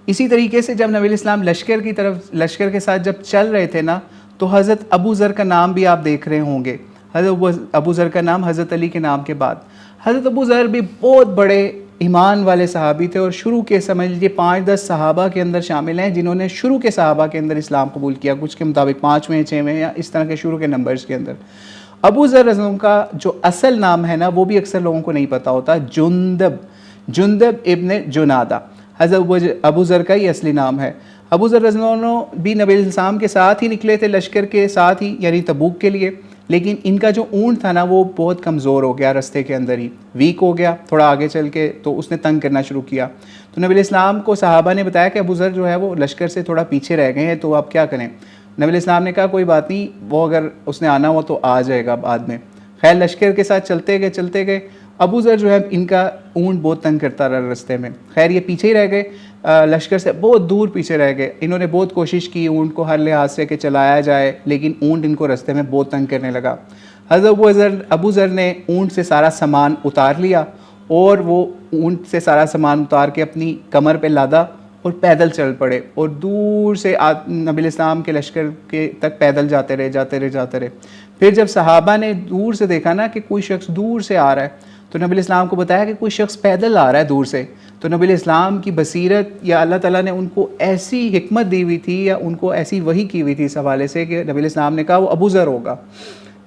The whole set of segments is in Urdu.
اسی طریقے سے جب نبی الاسلام لشکر کے ساتھ جب چل رہے تھے نا، تو حضرت ابو ذر کا نام بھی آپ دیکھ رہے ہوں گے. حضرت ابو ذر کا نام حضرت علی کے نام کے بعد. حضرت ابو ذر بھی بہت بڑے ایمان والے صحابی تھے، اور شروع کے سمجھ لیجیے 5-10 صحابہ کے اندر شامل ہیں جنہوں نے شروع کے صحابہ کے اندر اسلام قبول کیا، کچھ کے مطابق 5ویں 6ویں یا اس طرح کے شروع کے نمبرز کے اندر. ابو ذر رضی اللہ عنہ کا جو اصل نام ہے نا، وہ بھی اکثر لوگوں کو نہیں پتہ ہوتا. جندب ابن جنادہ حضرت ابو ذر کا ہی اصلی نام ہے. ابو ذر رضی اللہ عنہ بھی نبی علیہ السلام کے ساتھ ہی نکلے تھے، لشکر کے ساتھ ہی، یعنی تبوک کے لیے. لیکن ان کا جو اونٹ تھا نا، وہ بہت کمزور ہو گیا، رستے کے اندر ہی ویک ہو گیا تھوڑا آگے چل کے، تو اس نے تنگ کرنا شروع کیا. تو نبی علیہ السلام کو صحابہ نے بتایا کہ ابو ذر جو ہے وہ لشکر سے تھوڑا پیچھے رہ گئے ہیں، تو آپ کیا کریں؟ نبی علیہ السلام نے کہا کوئی بات نہیں، وہ اگر اس نے آنا ہوا تو آ جائے گا بعد میں. خیر لشکر کے ساتھ چلتے گئے. ابو ذر جو ہے ان کا اونٹ بہت تنگ کرتا رہا رستے میں. خیر یہ پیچھے ہی رہ گئے، لشکر سے بہت دور پیچھے رہ گئے. انہوں نے بہت کوشش کی اونٹ کو ہر لحاظ سے کہ چلایا جائے، لیکن اونٹ ان کو رستے میں بہت تنگ کرنے لگا. حضرت ابو ذر نے اونٹ سے سارا سامان اتار لیا، اور وہ اونٹ سے سارا سامان اتار کے اپنی کمر پہ لادا اور پیدل چل پڑے، اور دور سے نبی علیہ السلام کے لشکر کے تک پیدل جاتے رہے. پھر جب صحابہ نے دور سے دیکھا نا کہ کوئی شخص دور سے آ رہا ہے، تو نبی علیہ السلام کو بتایا کہ کوئی شخص پیدل آ رہا ہے دور سے. تو نبی علیہ السلام کی بصیرت یا اللہ تعالیٰ نے ان کو ایسی حکمت دی ہوئی تھی، یا ان کو ایسی وحی کی ہوئی تھی اس حوالے سے، کہ نبی علیہ السلام نے کہا وہ ابو ذر ہوگا.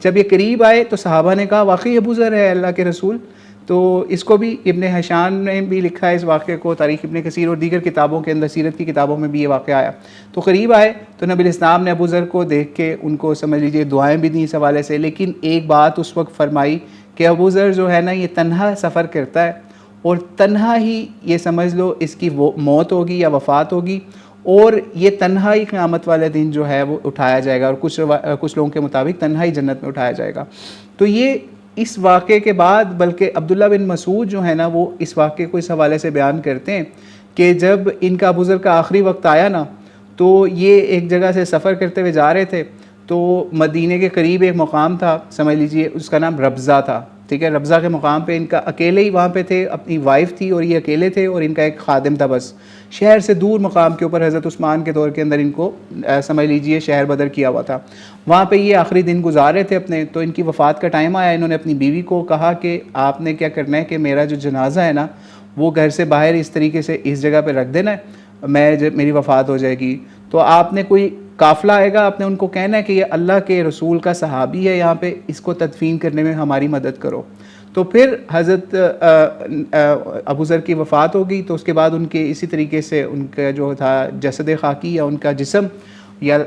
جب یہ قریب آئے تو صحابہ نے کہا واقعی ابو ذر ہے اللہ کے رسول. تو اس کو بھی ابن حشان نے بھی لکھا ہے اس واقعے کو، تاریخ ابن کثیر اور دیگر کتابوں کے اندر، سیرت کی کتابوں میں بھی یہ واقعہ آیا. تو قریب آئے تو نبی علیہ السلام نے ابو ذر کو دیکھ کے ان کو سمجھ لیجیے دعائیں بھی دیں اس حوالے سے. لیکن ایک بات اس وقت فرمائی کہ ابو ذر جو ہے نا، یہ تنہا سفر کرتا ہے، اور تنہا ہی یہ سمجھ لو اس کی موت ہوگی یا وفات ہوگی، اور یہ تنہا ہی قیامت والے دن جو ہے وہ اٹھایا جائے گا، اور کچھ لوگوں کے مطابق تنہا ہی جنت میں اٹھایا جائے گا. تو یہ اس واقعے کے بعد، بلکہ عبداللہ بن مسعود جو ہے نا، وہ اس واقعے کو اس حوالے سے بیان کرتے ہیں کہ جب ان کا ابو ذر کا آخری وقت آیا نا، تو یہ ایک جگہ سے سفر کرتے ہوئے جا رہے تھے. تو مدینے کے قریب ایک مقام تھا، سمجھ لیجئے اس کا نام ربضہ تھا. ٹھیک ہے، ربضہ کے مقام پہ ان کا اکیلے ہی وہاں پہ تھے، اپنی وائف تھی اور یہ اکیلے تھے، اور ان کا ایک خادم تھا بس. شہر سے دور مقام کے اوپر حضرت عثمان کے دور کے اندر ان کو سمجھ لیجئے شہر بدر کیا ہوا تھا. وہاں پہ یہ آخری دن گزار رہے تھے اپنے. تو ان کی وفات کا ٹائم آیا. انہوں نے اپنی بیوی کو کہا کہ آپ نے کیا کرنا ہے کہ میرا جو جنازہ ہے نا، وہ گھر سے باہر اس طریقے سے اس جگہ پہ رکھ دینا ہے، جب میری وفات ہو جائے گی تو آپ نے کوئی قافلہ آئے گا، آپ نے ان کو کہنا ہے کہ یہ اللہ کے رسول کا صحابی ہے یہاں پہ، اس کو تدفین کرنے میں ہماری مدد کرو. تو پھر حضرت ابو ذر کی وفات ہو گئی. تو اس کے بعد ان کے اسی طریقے سے ان کا جو تھا جسد خاکی یا ان کا جسم یا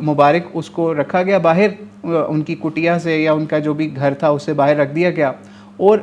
مبارک، اس کو رکھا گیا باہر ان کی کٹیا سے، یا ان کا جو بھی گھر تھا اس سے باہر رکھ دیا گیا. اور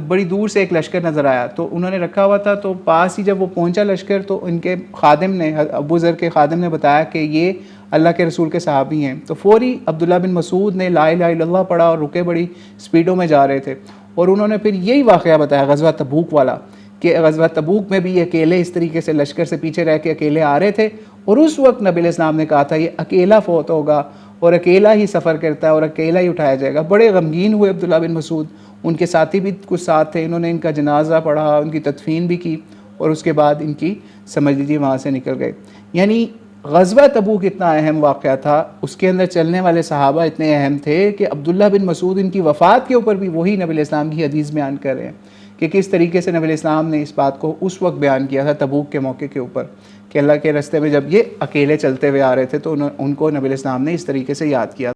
بڑی دور سے ایک لشکر نظر آیا، تو انہوں نے رکھا ہوا تھا. تو پاس ہی جب وہ پہنچا لشکر، تو ان کے خادم نے، ابو ذر کے خادم نے بتایا کہ یہ اللہ کے رسول کے صحابی ہیں. تو فوری عبداللہ بن مسعود نے لا الہ الا اللہ پڑھا، اور رکے بڑی سپیڈوں میں جا رہے تھے. اور انہوں نے پھر یہی واقعہ بتایا غزوہ تبوک والا، کہ غزوہ تبوک میں بھی یہ اکیلے اس طریقے سے لشکر سے پیچھے رہ کے اکیلے آ رہے تھے. اور اس وقت نبی علیہ السلام نے کہا تھا یہ اکیلا فوت ہوگا، اور اکیلا ہی سفر کرتا ہے، اور اکیلا ہی اٹھایا جائے گا. بڑے غمگین ہوئے عبداللہ بن مسعود. ان کے ساتھی بھی کچھ ساتھ تھے، انہوں نے ان کا جنازہ پڑھا، ان کی تدفین بھی کی، اور اس کے بعد ان کی سمجھ لیجیے وہاں سے نکل گئے. یعنی غزوہ تبوک اتنا اہم واقعہ تھا، اس کے اندر چلنے والے صحابہ اتنے اہم تھے کہ عبداللہ بن مسعود ان کی وفات کے اوپر بھی وہی نبی علیہ السلام کی حدیث بیان کر رہے ہیں کہ کس طریقے سے نبی علیہ السلام نے اس بات کو اس وقت بیان کیا تھا تبوک کے موقع کے اوپر، کہ اللہ کے راستے میں جب یہ اکیلے چلتے ہوئے آ رہے تھے تو ان کو نبی علیہ السلام نے اس طریقے سے یاد کیا.